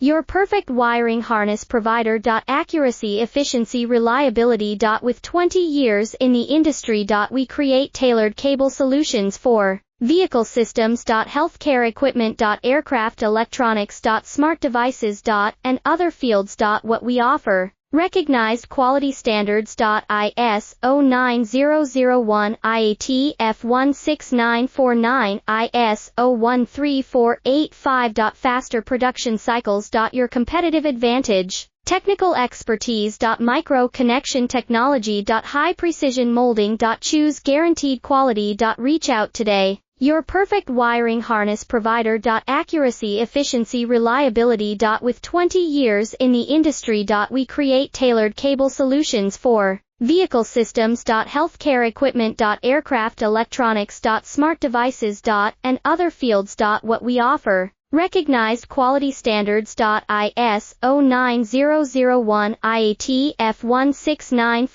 Your perfect wiring harness provider. Accuracy, efficiency, reliability. With 20 years in the industry. We create tailored cable solutions for vehicle systems. Healthcare equipment. Aircraft electronics. Smart devices. And other fields. What we offer. Recognized quality standards. ISO 9001, IAT F16949, ISO 13485. Faster production cycles. Your competitive advantage. Technical expertise. Micro connection technology. High precision molding. Choose guaranteed quality. Reach out today. Your perfect wiring harness provider. Accuracy, efficiency, reliability. With 20 years in the industry. We create tailored cable solutions for vehicle systems. Healthcare equipment. Aircraft electronics. Smart devices. And other fields. What we offer. Recognized quality standards. ISO 9001, IAT F16949.